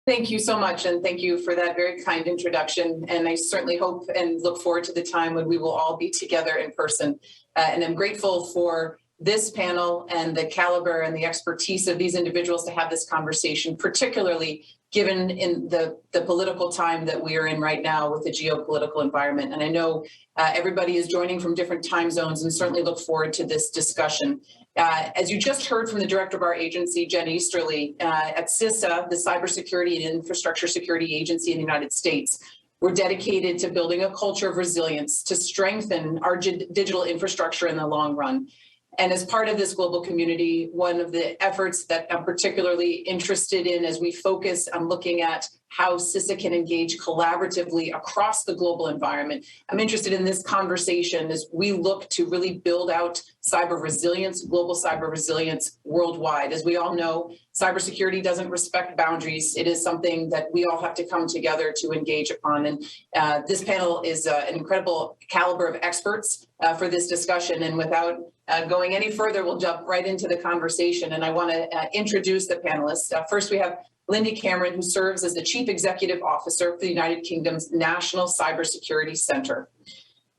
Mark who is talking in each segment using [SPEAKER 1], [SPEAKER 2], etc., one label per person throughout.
[SPEAKER 1] Thank you so much, and thank you for that very kind introduction. And I certainly hope and look forward to the time when we will all be together in person. And I'm grateful for this panel and the caliber and the expertise of these individuals to have this conversation, particularly given in the political time that we are in right now with the geopolitical environment. And I know everybody is joining from different time zones, and certainly look forward to this discussion. As you just heard from the director of our agency, Jen Easterly, at CISA, the Cybersecurity and Infrastructure Security Agency in the United States, we're dedicated to building a culture of resilience to strengthen our digital infrastructure in the long run. And as part of this global community, one of the efforts that I'm particularly interested in as we focus on looking at how CISA can engage collaboratively across the global environment, I'm interested in this conversation as we look to really build out cyber resilience, global cyber resilience worldwide. As we all know, cybersecurity doesn't respect boundaries. It is something that we all have to come together to engage upon. And this panel is an incredible caliber of experts for this discussion. And without going any further, we'll jump right into the conversation. And I want to introduce the panelists. First, we have Lindy Cameron, who serves as the Chief Executive Officer for the United Kingdom's National Cybersecurity Center.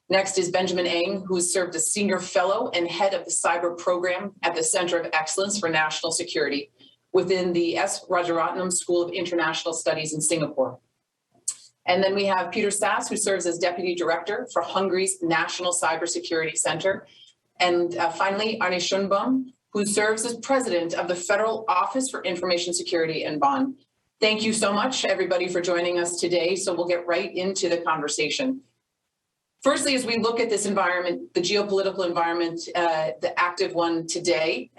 [SPEAKER 1] Next is Benjamin Eng, who served as Senior Fellow and Head of the Cyber Program at the Center of Excellence for National Security within the S. Rajaratnam School of International Studies in Singapore. And then we have Péter Szász, who serves as Deputy Director for Hungary's National Cybersecurity Center. And finally, Arne Schönbohm, who serves as President of the Federal Office for Information Security in Bonn. Thank you so much, everybody, for joining us today. So we'll get right into the conversation. Firstly, as we look at this environment, the geopolitical environment, the active one today,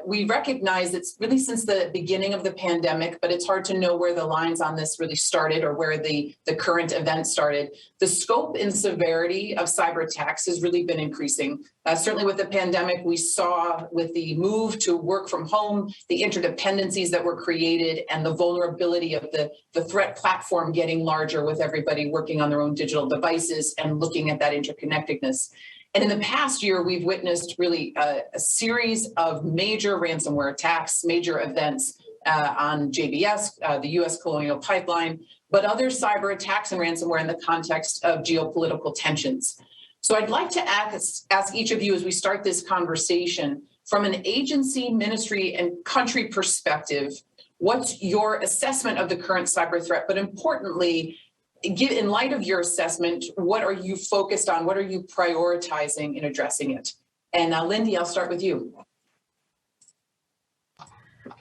[SPEAKER 1] we recognize it's really since the beginning of the pandemic, but it's hard to know where the lines on this really started or where the current event started. The scope and severity of cyber attacks has really been increasing. Certainly with the pandemic, we saw with the move to work from home, the interdependencies that were created and the vulnerability of the threat platform getting larger with everybody working on their own digital devices and looking at that interconnectedness. And in the past year, we've witnessed really a series of major ransomware attacks, major events on JBS, the US Colonial Pipeline, but other cyber attacks and ransomware in the context of geopolitical tensions. So I'd like to ask each of you as we start this conversation, from an agency, ministry, and country perspective, what's your assessment of the current cyber threat? But importantly, in light of your assessment, what are you focused on? What are you prioritizing in addressing it? And Lindy, I'll start with you.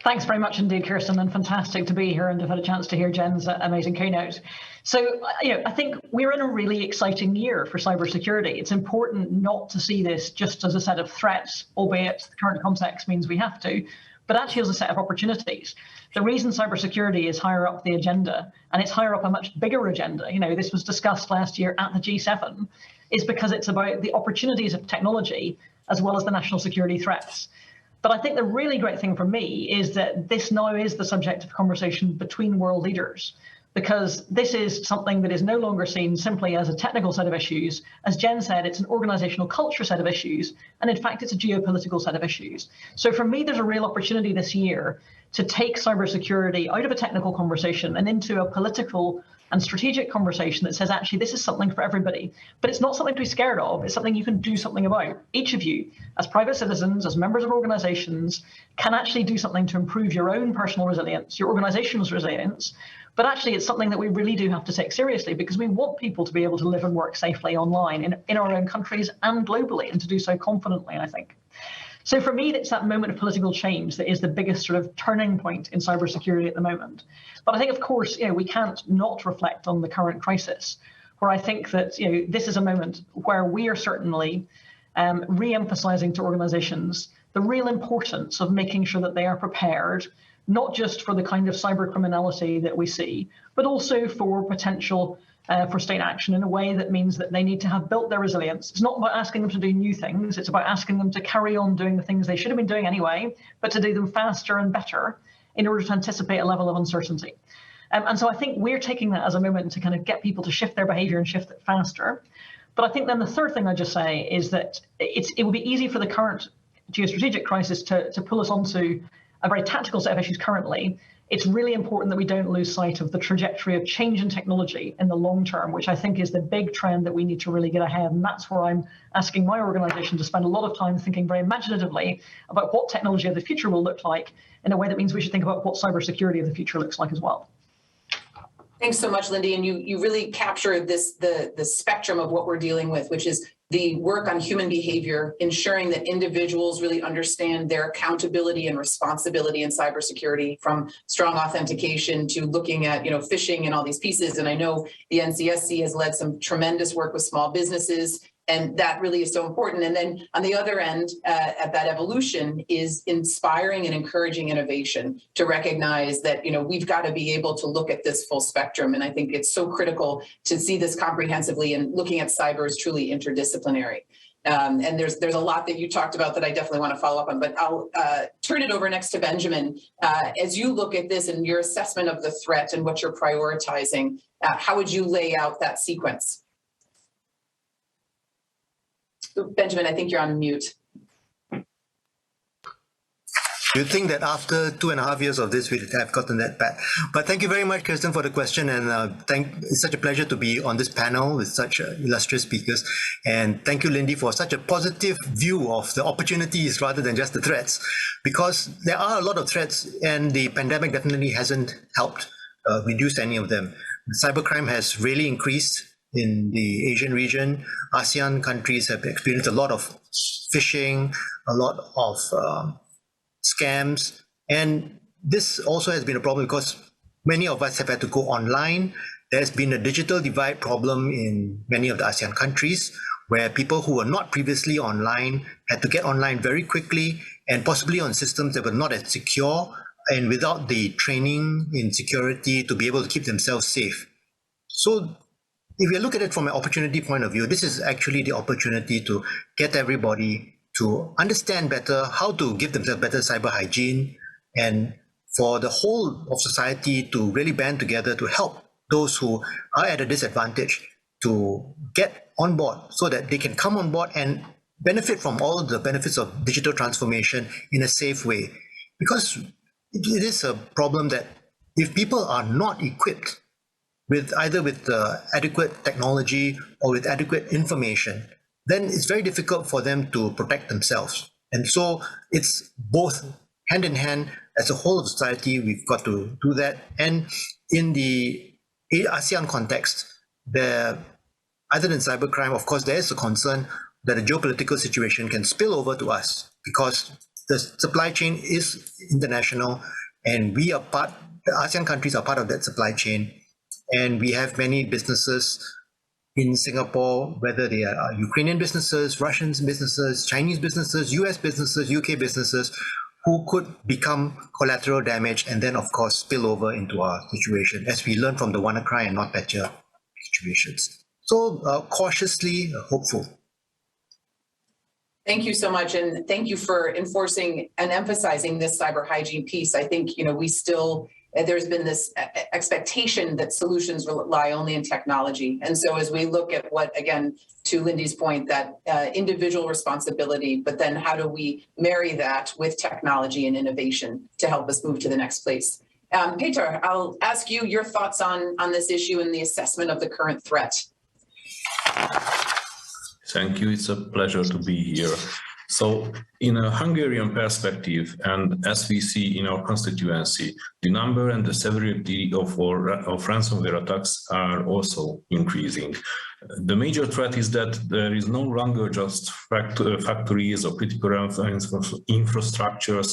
[SPEAKER 2] Thanks very much indeed, Kiersten, and fantastic to be here and to have had a chance to hear Jen's amazing keynote. So, I think we're in a really exciting year for cybersecurity. It's important not to see this just as a set of threats, albeit the current context means we have to, but actually as a set of opportunities. The reason cybersecurity is higher up the agenda, and it's higher up a much bigger agenda, this was discussed last year at the G7, is because it's about the opportunities of technology as well as the national security threats. But I think the really great thing for me is that this now is the subject of conversation between world leaders, because this is something that is no longer seen simply as a technical set of issues. As Jen said, it's an organizational culture set of issues, and in fact, it's a geopolitical set of issues. So for me, there's a real opportunity this year to take cybersecurity out of a technical conversation and into a political and strategic conversation that says, actually, this is something for everybody. But it's not something to be scared of. It's something you can do something about. Each of you, as private citizens, as members of organizations, can actually do something to improve your own personal resilience, your organization's resilience. But actually, it's something that we really do have to take seriously, because we want people to be able to live and work safely online in our own countries and globally, and to do so confidently, I think. So for me, it's that moment of political change that is the biggest sort of turning point in cybersecurity at the moment. But I think, of course, we can't not reflect on the current crisis, where I think that this is a moment where we are certainly re-emphasizing to organizations the real importance of making sure that they are prepared, not just for the kind of cyber criminality that we see, but also for potential for state action in a way that means that they need to have built their resilience. It's not about asking them to do new things. It's about asking them to carry on doing the things they should have been doing anyway, but to do them faster and better in order to anticipate a level of uncertainty. And so I think we're taking that as a moment to kind of get people to shift their behavior and shift it faster. But I think then the third thing I'd just say is that it would be easy for the current geostrategic crisis to pull us onto a very tactical set of issues currently. it's really important that we don't lose sight of the trajectory of change in technology in the long term, which I think is the big trend that we need to really get ahead. And that's where I'm asking my organization to spend a lot of time thinking very imaginatively about what technology of the future will look like in a way that means we should think about what cybersecurity of the future looks like as well.
[SPEAKER 1] Thanks so much, Lindy. And you really captured the spectrum of what we're dealing with, which is the work on human behavior, ensuring that individuals really understand their accountability and responsibility in cybersecurity, from strong authentication to looking at, phishing and all these pieces. And I know the MCSC has led some tremendous work with small businesses, and that really is so important. And then on the other end, at that evolution is inspiring and encouraging innovation to recognize that, we've got to be able to look at this full spectrum. And I think it's so critical to see this comprehensively, and looking at cyber is truly interdisciplinary. And there's a lot that you talked about that I definitely want to follow up on, but I'll turn it over next to Benjamin. As you look at this and your assessment of the threat and what you're prioritizing, how would you lay out that sequence? Benjamin, I think you're on mute.
[SPEAKER 3] You'd think that after 2.5 years of this, we'd have gotten that bad. But thank you very much, Kiersten, for the question. And it's such a pleasure to be on this panel with such illustrious speakers. And thank you, Lindy, for such a positive view of the opportunities rather than just the threats, because there are a lot of threats, and the pandemic definitely hasn't helped reduce any of them. Cybercrime has really increased in the Asian region. ASEAN countries have experienced a lot of phishing, a lot of scams. And this also has been a problem because many of us have had to go online. There's been a digital divide problem in many of the ASEAN countries, where people who were not previously online had to get online very quickly, and possibly on systems that were not as secure and without the training in security to be able to keep themselves safe. So if you look at it from an opportunity point of view, this is actually the opportunity to get everybody to understand better how to give themselves better cyber hygiene, and for the whole of society to really band together to help those who are at a disadvantage to get on board, so that they can come on board and benefit from all of the benefits of digital transformation in a safe way. Because it is a problem that if people are not equipped with either with adequate technology or with adequate information, then it's very difficult for them to protect themselves. And so it's both hand in hand. As a whole of society, we've got to do that. And in the ASEAN context, other than cybercrime, of course, there is a concern that the geopolitical situation can spill over to us, because the supply chain is international, and we are the ASEAN countries are part of that supply chain. And we have many businesses in Singapore, whether they are Ukrainian businesses, Russian businesses, Chinese businesses, US businesses, UK businesses, who could become collateral damage and then, of course, spill over into our situation, as we learn from the WannaCry and NotPetya situations. So cautiously hopeful.
[SPEAKER 1] Thank you so much. And thank you for enforcing and emphasizing this cyber hygiene piece. I think, there's been this expectation that solutions rely only in technology. And so as we look at what, again, to Lindy's point, that individual responsibility, but then how do we marry that with technology and innovation to help us move to the next place? Péter, I'll ask you your thoughts on this issue and the assessment of the current threat.
[SPEAKER 4] Thank you. It's a pleasure to be here. So in a Hungarian perspective, and as we see in our constituency, the number and the severity of ransomware attacks are also increasing. The major threat is that there is no longer just factories or critical infrastructures,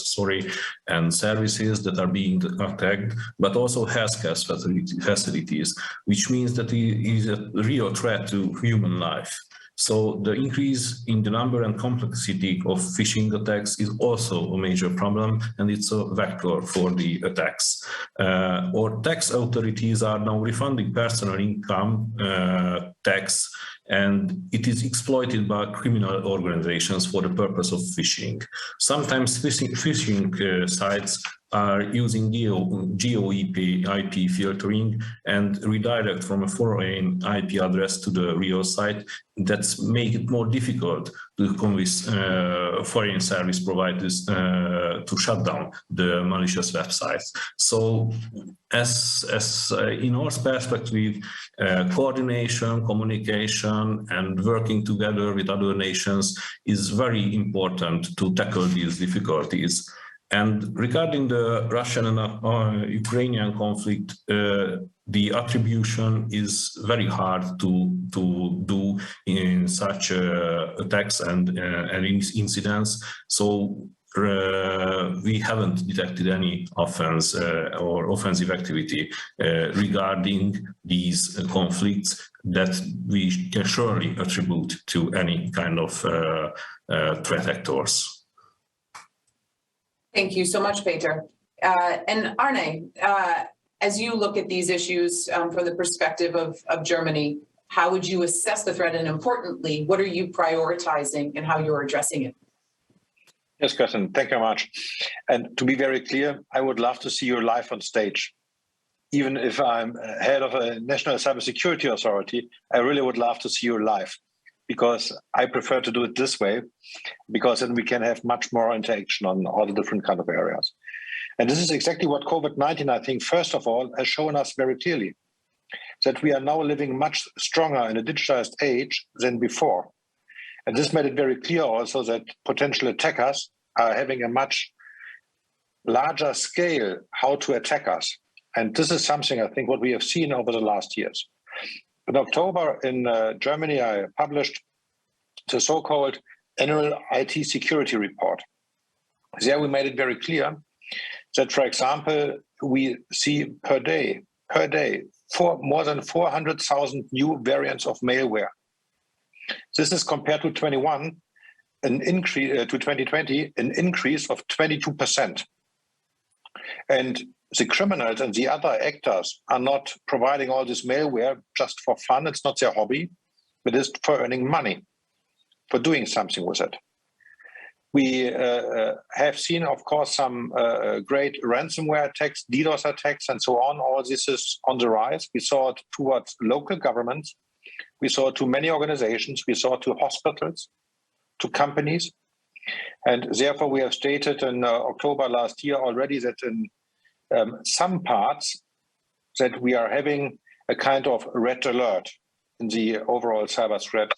[SPEAKER 4] and services that are being attacked, but also healthcare facilities, which means that it is a real threat to human life. So the increase in the number and complexity of phishing attacks is also a major problem, and it's a vector for the attacks. Our tax authorities are now refunding personal income tax, and it is exploited by criminal organizations for the purpose of phishing. Sometimes phishing sites are using geo-IP filtering and redirect from a foreign IP address to the real site. That's make it more difficult to convince foreign service providers to shut down the malicious websites. So as in our perspective, coordination, communication, and working together with other nations is very important to tackle these difficulties. And regarding the Russian and Ukrainian conflict, the attribution is very hard to do in such attacks and incidents. So we haven't detected any offense or offensive activity regarding these conflicts that we can surely attribute to any kind of threat actors.
[SPEAKER 1] Thank you so much, Péter. And Arne, as you look at these issues from the perspective of Germany, how would you assess the threat? And importantly, what are you prioritizing and how you're addressing it?
[SPEAKER 5] Yes, Kiersten, thank you very much. And to be very clear, I would love to see you live on stage. Even if I'm head of a national cybersecurity authority, I really would love to see you live, because I prefer to do it this way, because then we can have much more interaction on all the different kind of areas. And this is exactly what COVID-19, I think, first of all, has shown us very clearly, that we are now living much stronger in a digitized age than before. And this made it very clear also that potential attackers are having a much larger scale how to attack us. And this is something, I think, what we have seen over the last years. In October in Germany, I published the so-called annual IT security report. There we made it very clear that, for example, we see per day, more than 400,000 new variants of malware. This is compared to 2020, an increase of 22%. And the criminals and the other actors are not providing all this malware just for fun. It's not their hobby, but it's for earning money, for doing something with it. We have seen, of course, some great ransomware attacks, DDoS attacks, and so on. All this is on the rise. We saw it towards local governments. We saw it to many organizations. We saw it to hospitals, to companies. And therefore, we have stated in October last year already that in some parts that we are having a kind of red alert in the overall cyber threat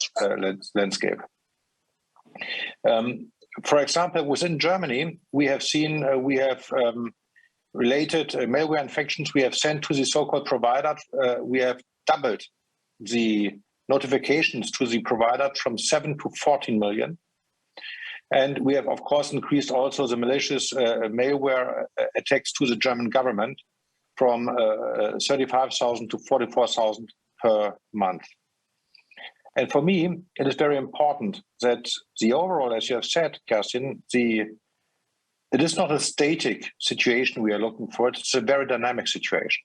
[SPEAKER 5] landscape. For example, within Germany, we have seen, related malware infections we have sent to the so-called provider. We have doubled the notifications to the provider from 7 to 14 million. And we have, of course, increased also the malicious malware attacks to the German government from 35,000 to 44,000 per month. And for me, it is very important that the overall, as you have said, Kiersten, it is not a static situation we are looking for. It's a very dynamic situation.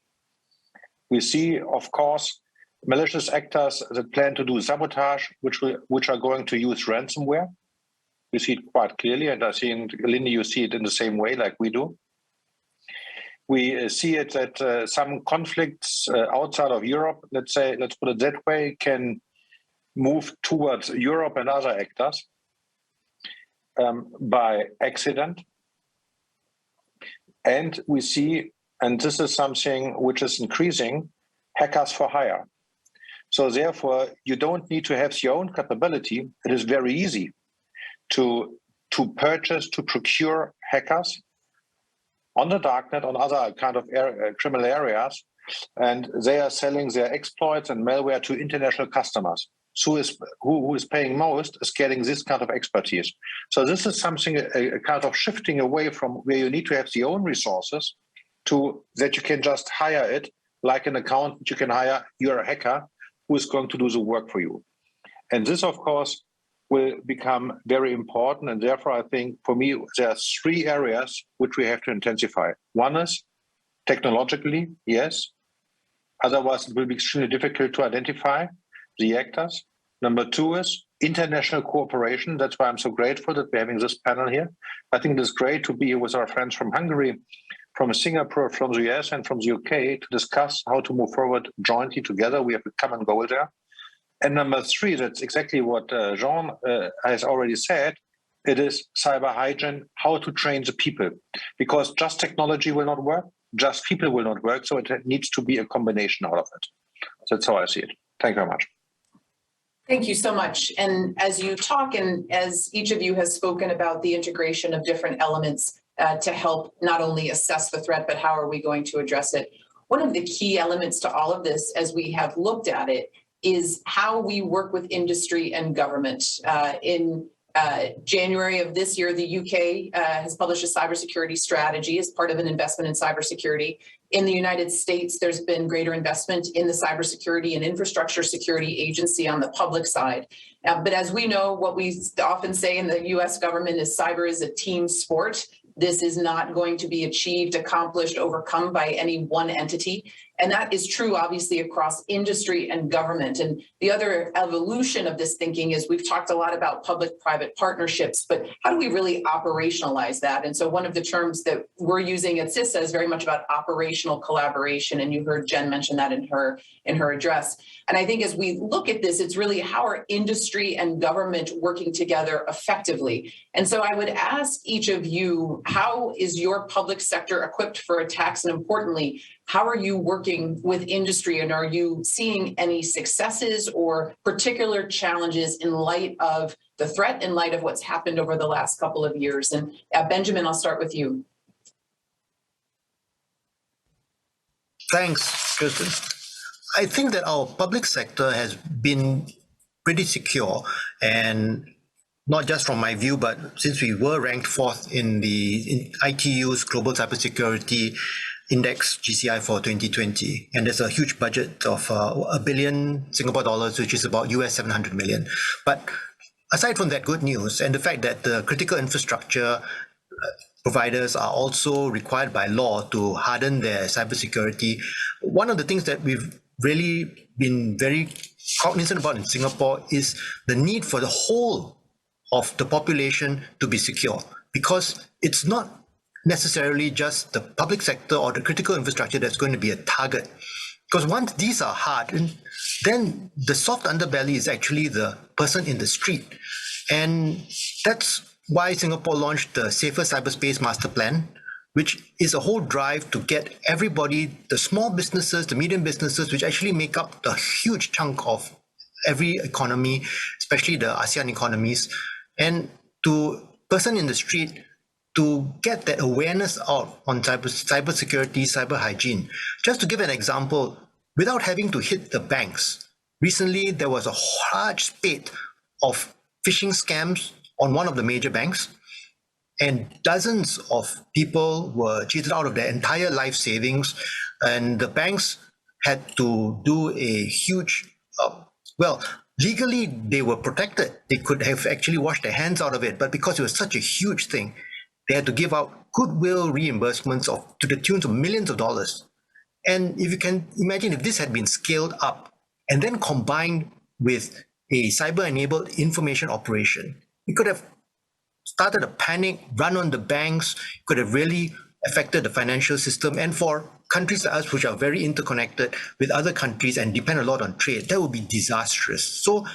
[SPEAKER 5] We see, of course, malicious actors that plan to do sabotage, which are going to use ransomware. We see it quite clearly, and I think, Lindy, you see it in the same way like we do. We see it that some conflicts outside of Europe, let's put it that way, can move towards Europe and other actors by accident. And we see, and this is something which is increasing, hackers for hire. So therefore, you don't need to have your own capability. It is very easy to purchase, to procure hackers on the darknet, on other kind of criminal areas, and they are selling their exploits and malware to international customers. So who is paying most is getting this kind of expertise. So this is something, a kind of shifting away from where you need to have your own resources to that you can just hire it, like an accountant, you can hire your hacker who is going to do the work for you. And this, of course, will become very important. And therefore, I think for me, there are 3 areas which we have to intensify. One is technologically, yes. Otherwise, it will be extremely difficult to identify the actors. Number 2 is international cooperation. That's why I'm so grateful that we're having this panel here. I think it is great to be with our friends from Hungary, from Singapore, from the US, and from the UK to discuss how to move forward jointly together. We have a common goal there. And number three, that's exactly what Jean has already said. It is cyber hygiene, how to train the people, because just technology will not work, just people will not work. So it needs to be a combination out of it. That's how I see it. Thank you very much.
[SPEAKER 1] Thank you so much. And as you talk and as each of you has spoken about the integration of different elements to help not only assess the threat, but how are we going to address it? One of the key elements to all of this, as we have looked at it, is how we work with industry and government. In January of this year, the UK has published a cybersecurity strategy as part of an investment in cybersecurity. In the United States, there's been greater investment in the Cybersecurity and Infrastructure Security Agency on the public side. But as we know, what we often say in the US government is cyber is a team sport. This is not going to be achieved, accomplished, overcome by any one entity. And that is true, obviously, across industry and government. And the other evolution of this thinking is we've talked a lot about public-private partnerships, but how do we really operationalize that? And so one of the terms that we're using at CISA is very much about operational collaboration. And you heard Jen mention that in her address. And I think as we look at this, it's really how are industry and government working together effectively? And so I would ask each of you, how is your public sector equipped for attacks? And importantly, how are you working with industry, and are you seeing any successes or particular challenges in light of the threat, in light of what's happened over the last couple of years? And Benjamin, I'll start with you.
[SPEAKER 3] Thanks, Kiersten. I think that our public sector has been pretty secure, and not just from my view, but since we were ranked fourth in ITU's Global Cybersecurity Index GCI for 2020, and there's a huge budget of $1 billion Singapore dollars, which is about US 700 million. But aside from that good news and the fact that the critical infrastructure providers are also required by law to harden their cybersecurity, one of the things that we've really been very cognizant about in Singapore is the need for the whole of the population to be secure, because it's not necessarily just the public sector or the critical infrastructure that's going to be a target. Because once these are hardened, then the soft underbelly is actually the person in the street. And that's why Singapore launched the Safer Cyberspace Master Plan, which is a whole drive to get everybody, the small businesses, the medium businesses, which actually make up the huge chunk of every economy, especially the ASEAN economies, and to person in the street to get that awareness out on cybersecurity, cyber hygiene. Just to give an example, without having to hit the banks, recently there was a large spate of phishing scams on one of the major banks, and dozens of people were cheated out of their entire life savings, and the banks had to do a huge, legally they were protected. They could have actually washed their hands out of it, but because it was such a huge thing, they had to give out goodwill reimbursements to the tunes of millions of dollars. And if you can imagine, if this had been scaled up and then combined with a cyber-enabled information operation, it could have started a panic, run on the banks, could have really affected the financial system. And for countries like us, which are very interconnected with other countries and depend a lot on trade, that would be disastrous. So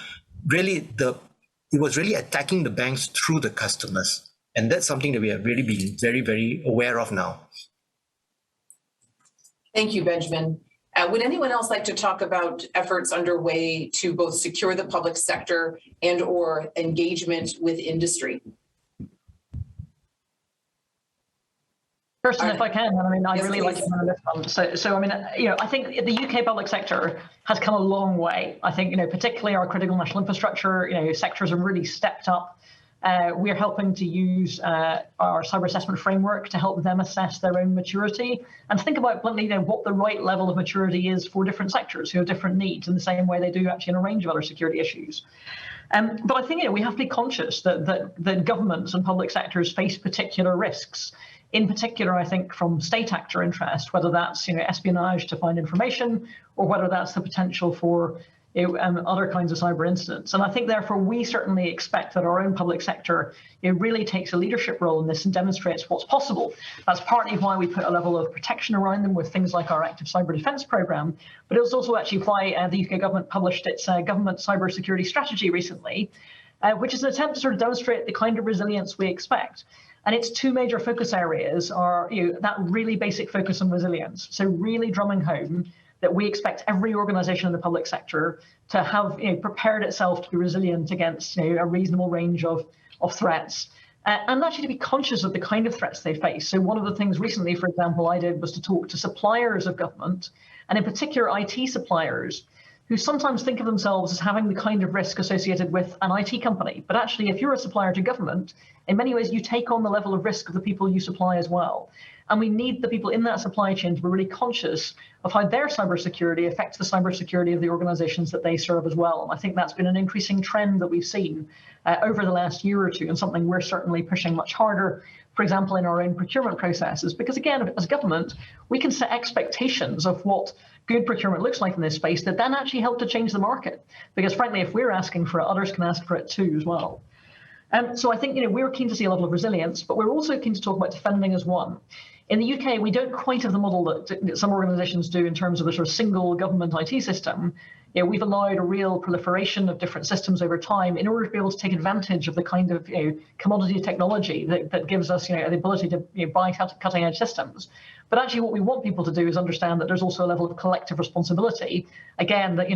[SPEAKER 3] really, it was really attacking the banks through the customers. And that's something that we have really been very, very aware of now.
[SPEAKER 1] Thank you, Benjamin. Would anyone else like to talk about efforts underway to both secure the public sector and or engagement with industry?
[SPEAKER 2] Kiersten, if I can, I'd really like to
[SPEAKER 1] please.
[SPEAKER 2] know this one. So I think the UK public sector has come a long way. I think, particularly our critical national infrastructure, sectors have really stepped up. We're helping to use our cyber assessment framework to help them assess their own maturity and think about bluntly what the right level of maturity is for different sectors who have different needs in the same way they do actually in a range of other security issues. But I think we have to be conscious that governments and public sectors face particular risks. In particular, I think from state actor interest, whether that's espionage to find information, or whether that's the potential for other kinds of cyber incidents. And I think, therefore, we certainly expect that our own public sector really takes a leadership role in this and demonstrates what's possible. That's partly why we put a level of protection around them with things like our active cyber defence programme, but it was also actually why the UK government published its government cyber security strategy recently, which is an attempt to sort of demonstrate the kind of resilience we expect. And its two major focus areas are that really basic focus on resilience. So really drumming home that we expect every organisation in the public sector to have prepared itself to be resilient against a reasonable range of threats, and actually to be conscious of the kind of threats they face. So one of the things recently, for example, I did was to talk to suppliers of government, and in particular IT suppliers, who sometimes think of themselves as having the kind of risk associated with an IT company. But actually, if you're a supplier to government, in many ways, you take on the level of risk of the people you supply as well. And we need the people in that supply chain to be really conscious of how their cybersecurity affects the cybersecurity of the organizations that they serve as well. And I think that's been an increasing trend that we've seen over the last year or two, and something we're certainly pushing much harder, for example, in our own procurement processes. Because again, as government, we can set expectations of what good procurement looks like in this space that then actually help to change the market. Because frankly, if we're asking for it, others can ask for it too as well. So I think we're keen to see a level of resilience, but we're also keen to talk about defending as one. In the UK, we don't quite have the model that some organisations do in terms of a sort of single government IT system. We've allowed a real proliferation of different systems over time in order to be able to take advantage of the kind of commodity technology that gives us the ability to buy cutting edge systems. But actually what we want people to do is understand that there's also a level of collective responsibility. Again, that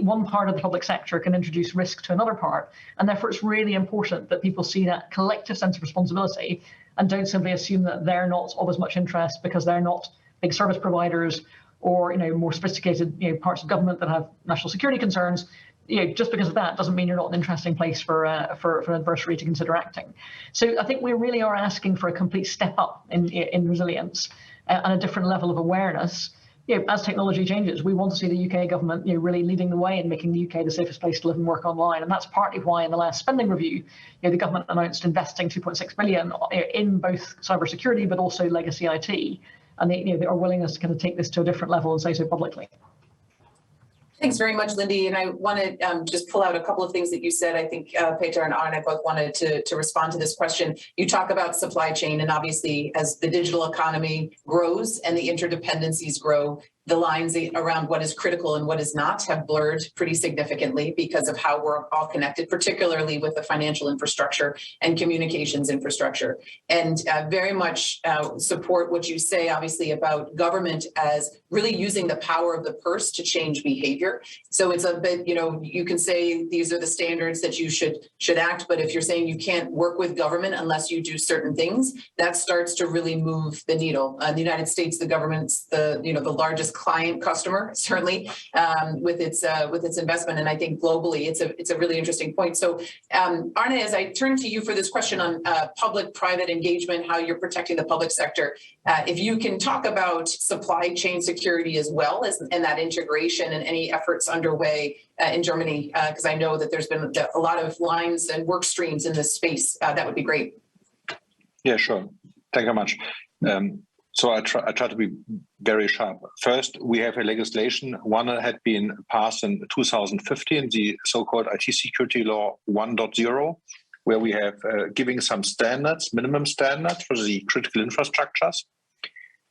[SPEAKER 2] one part of the public sector can introduce risk to another part, and therefore it's really important that people see that collective sense of responsibility and don't simply assume that they're not of as much interest because they're not big service providers or more sophisticated parts of government that have national security concerns. Just because of that doesn't mean you're not an interesting place for an adversary to consider acting. So I think we really are asking for a complete step up in resilience and a different level of awareness. As technology changes, we want to see the UK government really leading the way in making the UK the safest place to live and work online. And that's partly why in the last spending review, the government announced investing 2.6 billion in both cybersecurity, but also legacy IT. And they are willingness to kind of take this to a different level and say so publicly.
[SPEAKER 1] Thanks very much, Lindy. And I want to just pull out a couple of things that you said. I think Péter and Arne both wanted to respond to this question. You talk about supply chain, and obviously as the digital economy grows and the interdependencies grow, the lines around what is critical and what is not have blurred pretty significantly because of how we're all connected, particularly with the financial infrastructure and communications infrastructure. And very much support what you say, obviously, about government as really using the power of the purse to change behavior. So it's a bit, you can say these are the standards that you should act, but if you're saying you can't work with government unless you do certain things, that starts to really move the needle. In the United States, the government's the largest client customer, certainly, with its investment. And I think globally, it's a really interesting point. So Arne, as I turn to you for this question on public-private engagement, how you're protecting the public sector, if you can talk about supply chain security as well as and that integration and any efforts underway in Germany, because I know that there's been a lot of lines and work streams in this space, that would be great.
[SPEAKER 5] Yeah, sure. Thank you very much. So I try to be very sharp. First, we have a legislation. One had been passed in 2015, the so-called IT Security Law 1.0, where we have giving some standards, minimum standards for the critical infrastructures.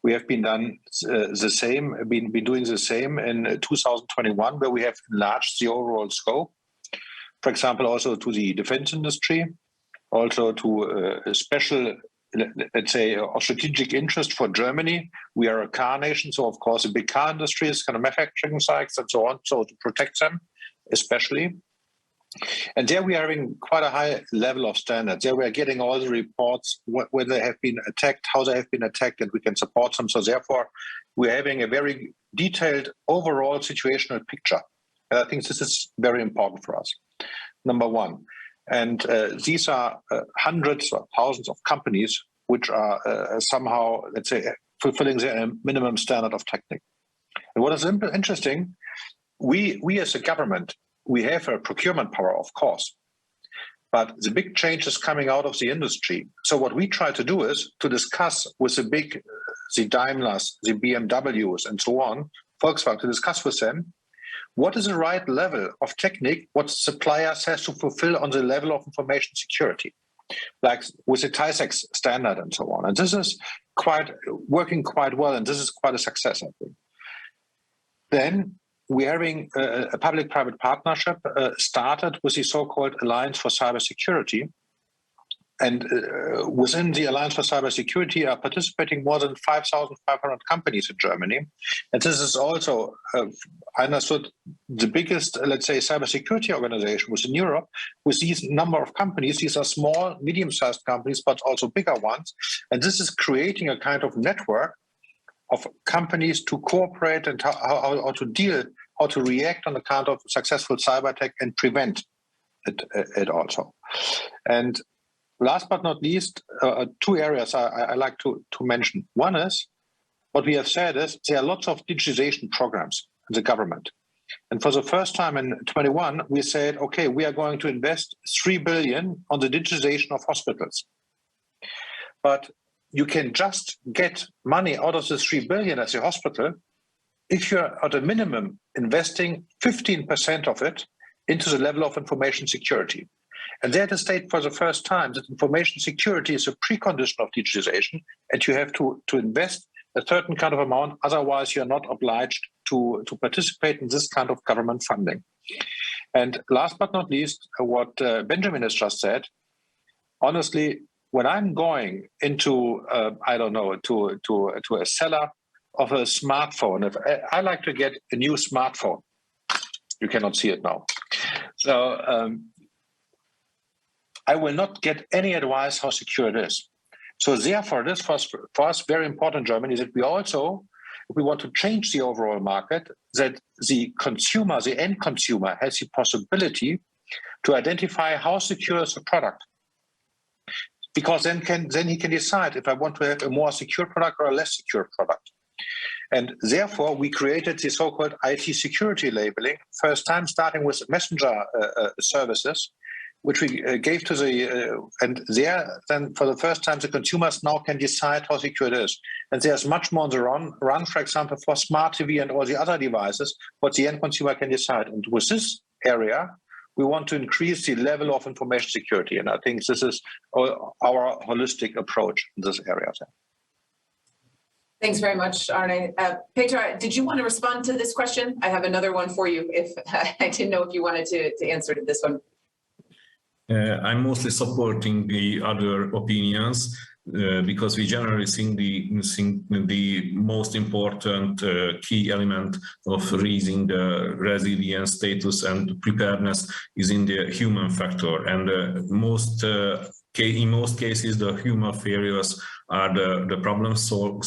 [SPEAKER 5] We have been doing the same in 2021, where we have enlarged the overall scope. For example, also to the defense industry, also to a special, let's say, of strategic interest for Germany. We are a car nation, so of course a big car industry is kind of manufacturing sites and so on, so to protect them especially. And there we are having quite a high level of standards. There we are getting all the reports, where they have been attacked, how they have been attacked, and we can support them. So therefore, we're having a very detailed overall situational picture. And I think this is very important for us, number one. And these are hundreds or thousands of companies which are somehow, let's say, fulfilling their minimum standard of technique. And what is interesting, we as a government, we have a procurement power, of course, but the big change is coming out of the industry. So what we try to do is to discuss with the Daimlers, the BMWs, and so on, Volkswagen, to discuss with them what is the right level of technique, what suppliers has to fulfill on the level of information security, like with the CISA standard and so on. And this is working quite well, and this is quite a success, I think. Then we're having a public-private partnership started with the so-called Alliance for Cybersecurity. And within the Alliance for Cybersecurity are participating more than 5,500 companies in Germany. And this is also, I understood, the biggest, let's say, cybersecurity organization within Europe with these number of companies. These are small, medium-sized companies, but also bigger ones. And this is creating a kind of network of companies to cooperate and how to deal, how to react on account of successful cyber attack and prevent it also. And last but not least, two areas I like to mention. One is, what we have said is there are lots of digitization programs in the government. And for the first time in 21, we said, okay, we are going to invest 3 billion on the digitization of hospitals. But you can just get money out of the 3 billion as a hospital if you're at a minimum investing 15% of it into the level of information security. And there to state for the first time that information security is a precondition of digitization, and you have to invest a certain kind of amount, otherwise you're not obliged to participate in this kind of government funding. And last but not least, what Benjamin has just said, honestly, when I'm going into, I don't know, to a seller of a smartphone, if I like to get a new smartphone, you cannot see it now. So I will not get any advice how secure it is. So therefore, this for us very important in Germany is that we also, if we want to change the overall market, that the consumer, the end consumer, has the possibility to identify how secure is the product. Because then he can decide if I want to have a more secure product or a less secure product. And therefore, we created the so-called IT security labeling, first time starting with messenger services, which we gave to the, and there then for the first time, the consumers now can decide how secure it is. And there's much more on the run, for example, for smart TV and all the other devices, what the end consumer can decide. And with this area, we want to increase the level of information security. And I think this is our holistic approach in this area.
[SPEAKER 1] Thanks very much, Arne. Péter, did you want to respond to this question? I have another one for you. If I didn't know if you wanted to answer to this one.
[SPEAKER 4] I'm mostly supporting the other opinions because we generally think the most important key element of raising the resilience status and preparedness is in the human factor, and in most cases the human failures are the problems. So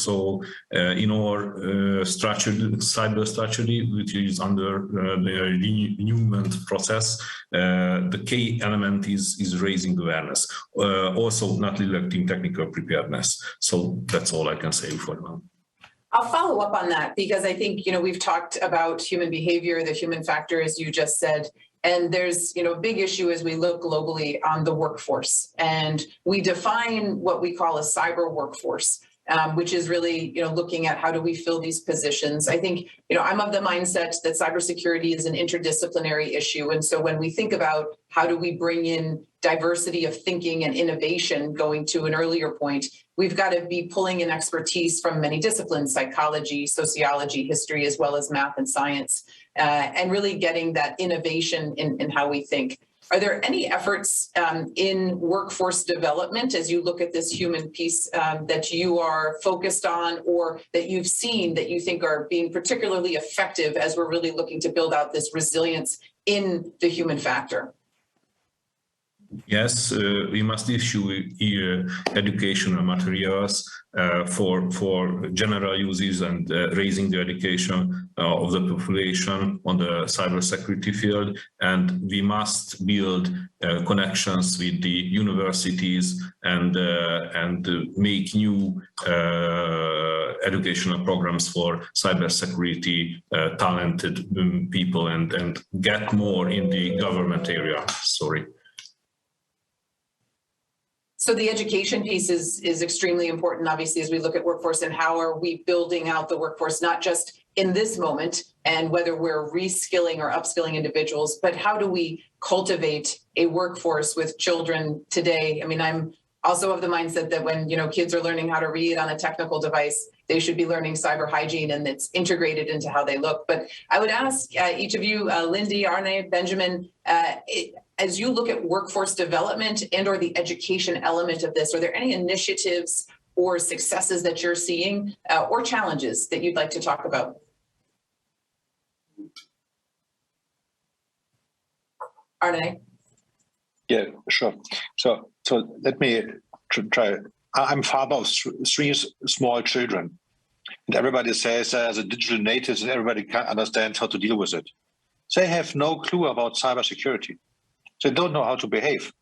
[SPEAKER 4] in our cyber strategy, which is under the renewment process, the key element is raising awareness, also not neglecting technical preparedness. So that's all I can say for now.
[SPEAKER 1] I'll follow up on that because I think, we've talked about human behavior, the human factor, as you just said. And there's, a big issue as we look globally on the workforce. And we define what we call a cyber workforce, which is really, looking at how do we fill these positions. I think, I'm of the mindset that cybersecurity is an interdisciplinary issue. And so when we think about how do we bring in diversity of thinking and innovation, going to an earlier point, we've got to be pulling in expertise from many disciplines, psychology, sociology, history, as well as math and science, and really getting that innovation in how we think. Are there any efforts in workforce development as you look at this human piece that you are focused on or that you've seen that you think are being particularly effective as we're really looking to build out this resilience in the human factor?
[SPEAKER 4] Yes, we must issue educational materials for general uses and raising the education of the population on the cybersecurity field. And we must build connections with the universities and make new educational programs for cybersecurity talented people and get more in the government area. Sorry.
[SPEAKER 1] So the education piece is extremely important, obviously, as we look at workforce and how are we building out the workforce, not just in this moment, and whether we're reskilling or upskilling individuals, but how do we cultivate a workforce with children today? I mean, I'm also of the mindset that when, kids are learning how to read on a technical device, they should be learning cyber hygiene, and it's integrated into how they look. But I would ask each of you, Lindy, Arne, Benjamin, as you look at workforce development and or the education element of this, are there any initiatives or successes that you're seeing or challenges that you'd like to talk about? Arne?
[SPEAKER 5] Yeah, sure. So let me try. I'm father of three small children, and everybody says as a digital native, and everybody understands how to deal with it. They have no clue about cybersecurity. They don't know how to behave.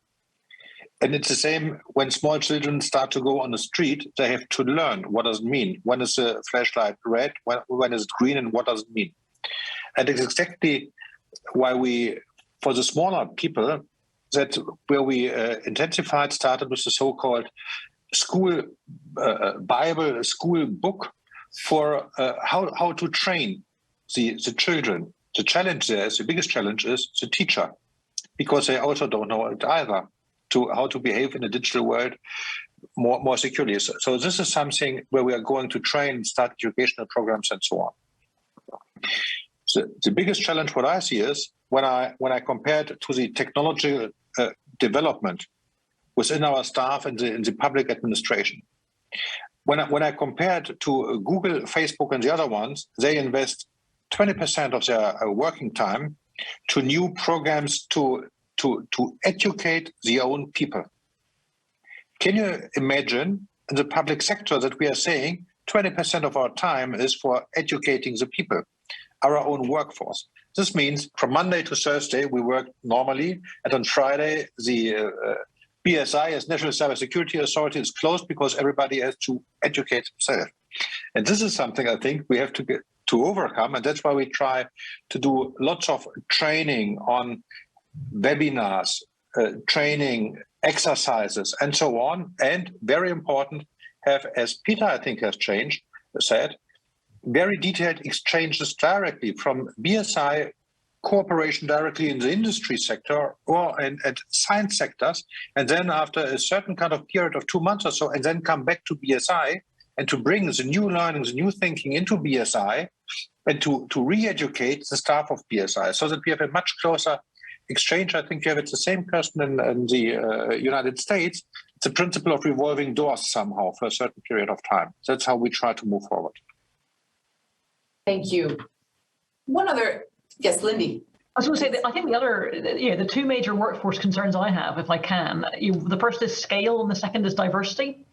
[SPEAKER 5] And it's the same when small children start to go on the street. They have to learn what does it mean. When is the flashlight red? When is it green? And what does it mean? And it's exactly why we, for the smaller people, that where we started with the so-called school Bible, school book for how to train the children. The challenge there is, the biggest challenge is the teacher, because they also don't know it either, how to behave in a digital world more securely. So this is something where we are going to train, start educational programs and so on. So the biggest challenge what I see is when I compare it to the technological development within our staff in the public administration. When I compare it to Google, Facebook, and the other ones, they invest 20% of their working time to new programs to educate their own people. Can you imagine in the public sector that we are saying 20% of our time is for educating the people, our own workforce? This means from Monday to Thursday, we work normally, and on Friday, the BSI, as National Cybersecurity Authority, is closed because everybody has to educate themselves. And this is something I think we have to get to overcome, and that's why we try to do lots of training on webinars, training exercises, and so on. And very important, have, as Péter I think has said, very detailed exchanges directly from BSI cooperation directly in the industry sector or at science sectors, and then after a certain kind of period of 2 months or so, and then come back to BSI and to bring the new learning, the new thinking into BSI and to re-educate the staff of BSI so that we have a much closer exchange. I think you have it the same person in the United States. It's a principle of revolving doors somehow for a certain period of time. That's how we try to move forward.
[SPEAKER 1] Thank you. One other, yes, Lindy.
[SPEAKER 2] I was going to say that I think the two major workforce concerns I have, if I can, the first is scale and the second is diversity.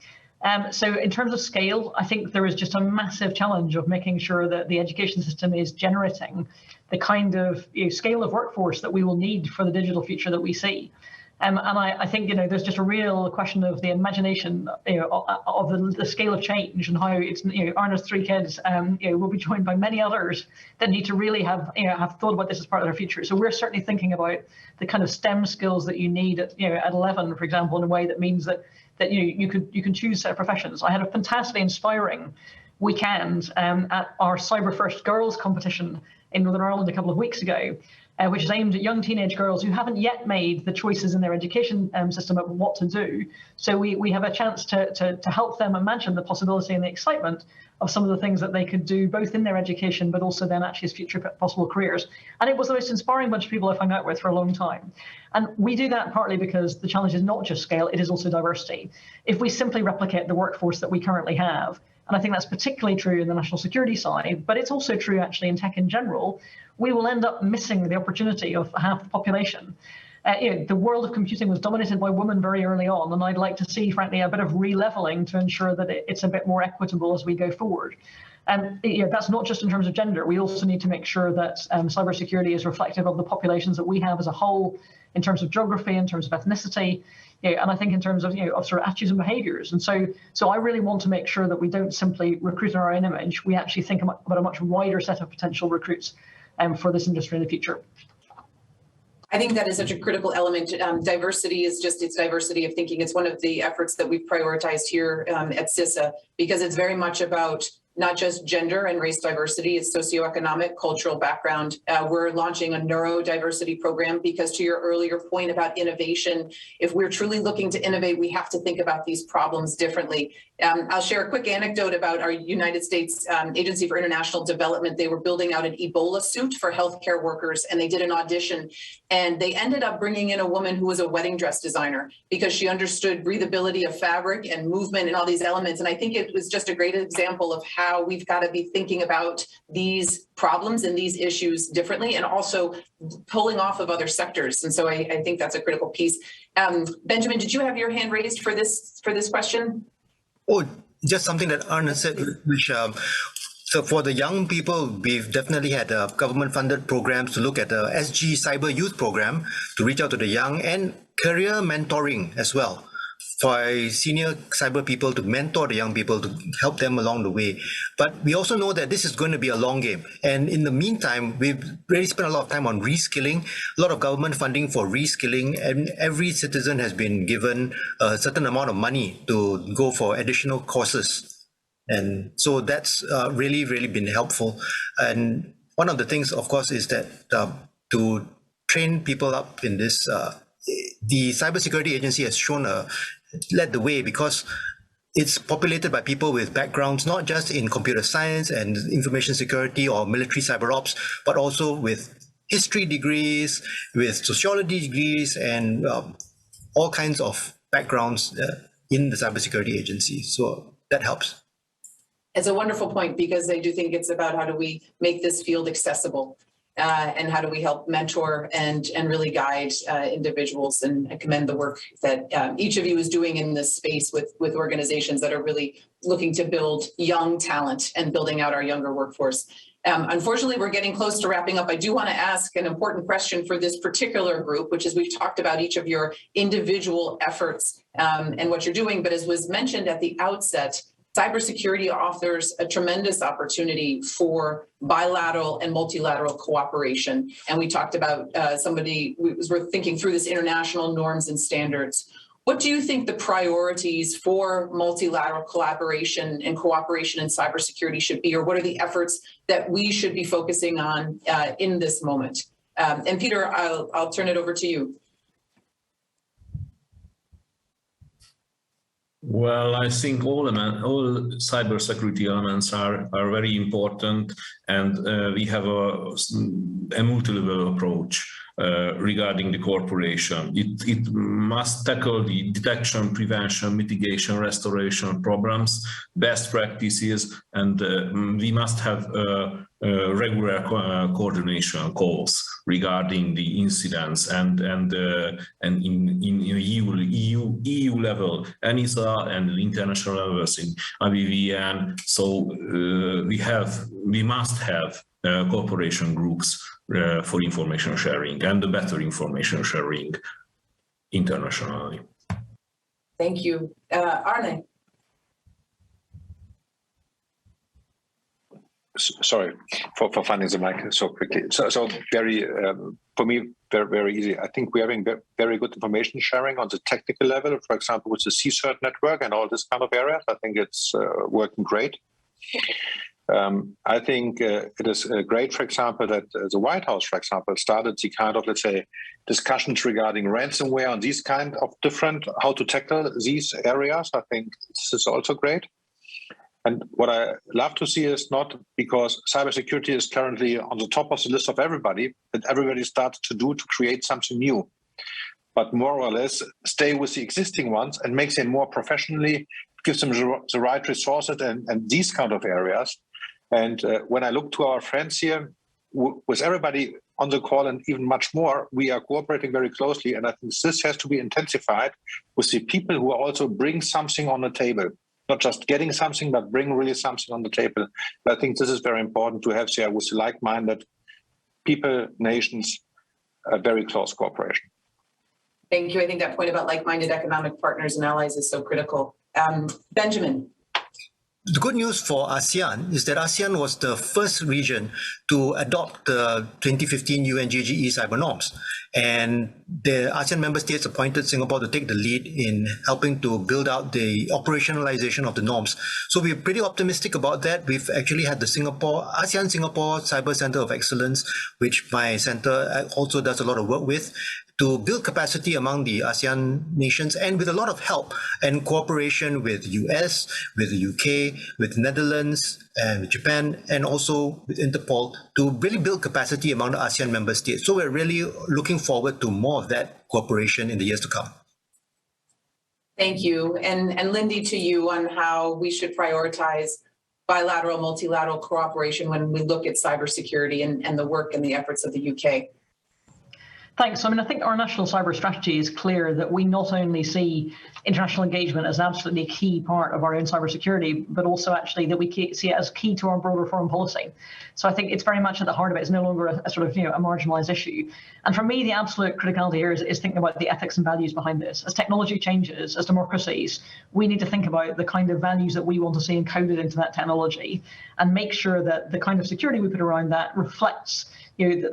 [SPEAKER 2] So in terms of scale, I think there is just a massive challenge of making sure that the education system is generating the kind of scale of workforce that we will need for the digital future that we see. And I think there's just a real question of the imagination of the scale of change and how it's Arne's 3 kids will be joined by many others that need to really have thought about this as part of their future. So we're certainly thinking about the kind of STEM skills that you need at 11, for example, in a way that means that you can choose set of professions. I had a fantastically inspiring weekend at our Cyber First Girls competition in Northern Ireland a couple of weeks ago, which is aimed at young teenage girls who haven't yet made the choices in their education system of what to do. So we have a chance to help them imagine the possibility and the excitement of some of the things that they could do both in their education, but also then actually as future possible careers. And it was the most inspiring bunch of people I've hung out with for a long time. And we do that partly because the challenge is not just scale, it is also diversity. If we simply replicate the workforce that we currently have, and I think that's particularly true in the national security side, but it's also true actually in tech in general, we will end up missing the opportunity of half the population. The world of computing was dominated by women very early on, and I'd like to see, frankly, a bit of re-leveling to ensure that it's a bit more equitable as we go forward. And that's not just in terms of gender. We also need to make sure that cybersecurity is reflective of the populations that we have as a whole, in terms of geography, in terms of ethnicity, and I think in terms of of sort of attitudes and behaviours. And so I really want to make sure that we don't simply recruit in our own image. We actually think about a much wider set of potential recruits for this industry in the future.
[SPEAKER 1] I think that is such a critical element. Diversity is just its diversity of thinking. It's one of the efforts that we've prioritized here at CISA, because it's very much about not just gender and race diversity, it's socioeconomic, cultural background. We're launching a neurodiversity program because, to your earlier point about innovation, if we're truly looking to innovate, we have to think about these problems differently. I'll share a quick anecdote about our United States Agency for International Development. They were building out an Ebola suit for healthcare workers, and they did an audition, and they ended up bringing in a woman who was a wedding dress designer because she understood breathability of fabric and movement and all these elements. And I think it was just a great example of how we've got to be thinking about these problems and these issues differently, and also pulling off of other sectors. And so I think that's a critical piece. Benjamin, did you have your hand raised for this question?
[SPEAKER 3] Oh, just something that Arne said, which so for the young people, we've definitely had government-funded programs to look at the SG Cyber Youth Program to reach out to the young, and career mentoring as well for senior cyber people to mentor the young people to help them along the way. But we also know that this is going to be a long game. And in the meantime, we've really spent a lot of time on reskilling, a lot of government funding for reskilling, and every citizen has been given a certain amount of money to go for additional courses. And so that's really, really been helpful. And one of the things, of course, is that to train people up in this, the Cybersecurity Agency has led the way because it's populated by people with backgrounds not just in computer science and information security or military cyber ops, but also with history degrees, with sociology degrees, and all kinds of backgrounds in the Cybersecurity Agency. So that helps.
[SPEAKER 1] It's a wonderful point, because I do think it's about how do we make this field accessible. And how do we help mentor and really guide individuals, and I commend the work that each of you is doing in this space with organizations that are really looking to build young talent and building out our younger workforce. Unfortunately, we're getting close to wrapping up. I do want to ask an important question for this particular group, which is we've talked about each of your individual efforts and what you're doing, but as was mentioned at the outset, cybersecurity offers a tremendous opportunity for bilateral and multilateral cooperation. And we talked about we're thinking through this international norms and standards. What do you think the priorities for multilateral collaboration and cooperation in cybersecurity should be, or what are the efforts that we should be focusing on in this moment? And Péter, I'll turn it over to you.
[SPEAKER 4] Well, I think all cybersecurity elements are very important, and we have a multi-level approach regarding the cooperation. It must tackle the detection, prevention, mitigation, restoration problems, best practices, and we must have regular coordination calls regarding the incidents, and in EU level, CISA, and international levels in IBVN. So we must have cooperation groups for information sharing and the better information sharing internationally.
[SPEAKER 1] Thank you. Arne.
[SPEAKER 5] Sorry for finding the mic so quickly. So very, for me, very, very easy. I think we're having very good information sharing on the technical level, for example, with the CCERT network and all this kind of areas. I think it's working great. I think it is great, for example, that the White House, for example, started the kind of, let's say, discussions regarding ransomware and these kind of different, how to tackle these areas. I think this is also great. And what I love to see is not because cybersecurity is currently on the top of the list of everybody, that everybody starts to create something new, but more or less stay with the existing ones and make them more professionally, gives them the right resources and these kind of areas. And when I look to our friends here, with everybody on the call and even much more, we are cooperating very closely. And I think this has to be intensified with the people who also bring something on the table. Not just getting something, but bring really something on the table. But I think this is very important to have here with like-minded people, nations, a very close cooperation.
[SPEAKER 1] Thank you. I think that point about like-minded economic partners and allies is so critical. Benjamin.
[SPEAKER 3] the good news for ASEAN is that ASEAN was the first region to adopt the 2015 UNGGE cyber norms. And the ASEAN member states appointed Singapore to take the lead in helping to build out the operationalization of the norms. So we're pretty optimistic about that. We've actually had the ASEAN Singapore Cyber Center of Excellence, which my center also does a lot of work with, to build capacity among the ASEAN nations, and with a lot of help and cooperation with US, with the UK, with Netherlands, and with Japan, and also with Interpol, to really build capacity among the ASEAN member states. So we're really looking forward to more of that cooperation in the years to come.
[SPEAKER 1] Thank you. And Lindy, to you on how we should prioritize bilateral, multilateral cooperation when we look at cybersecurity and the work and the efforts of the UK.
[SPEAKER 2] Thanks. I mean, I think our national cyber strategy is clear that we not only see international engagement as an absolutely key part of our own cybersecurity, but also actually that we see it as key to our broader foreign policy. So I think it's very much at the heart of it. It's no longer a sort of, a marginalized issue. And for me, the absolute criticality here is thinking about the ethics and values behind this. As technology changes, as democracies, we need to think about the kind of values that we want to see encoded into that technology and make sure that the kind of security we put around that reflects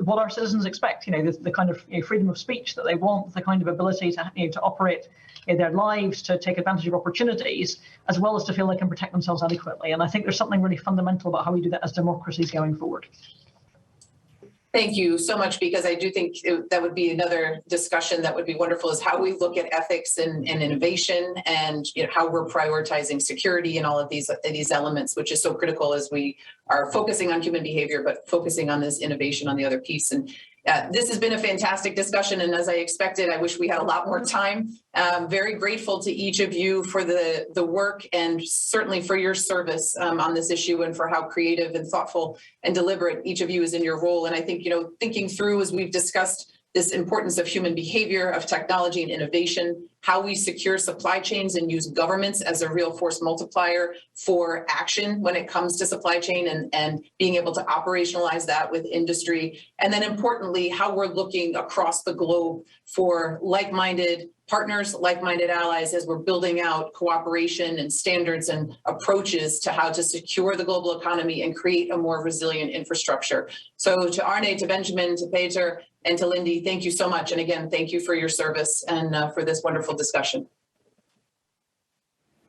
[SPEAKER 2] what our citizens expect, the kind of freedom of speech that they want, the kind of ability to, to operate their lives, to take advantage of opportunities, as well as to feel they can protect themselves adequately. And I think there's something really fundamental about how we do that as democracies going forward.
[SPEAKER 1] Thank you so much, because I do think that would be another discussion that would be wonderful, is how we look at ethics and innovation, and how we're prioritizing security and all of these elements, which is so critical as we are focusing on human behavior, but focusing on this innovation on the other piece. And this has been a fantastic discussion, and as I expected, I wish we had a lot more time. Very grateful to each of you for the work, and certainly for your service on this issue, and for how creative and thoughtful and deliberate each of you is in your role. And I think, thinking through, as we've discussed, this importance of human behavior, of technology and innovation, how we secure supply chains and use governments as a real force multiplier for action when it comes to supply chain, and being able to operationalize that with industry. And then importantly, how we're looking across the globe for like-minded partners, like-minded allies, as we're building out cooperation and standards and approaches to how to secure the global economy and create a more resilient infrastructure. So to Arne, to Benjamin, to Péter, and to Lindy, thank you so much. And again, thank you for your service and for this wonderful discussion.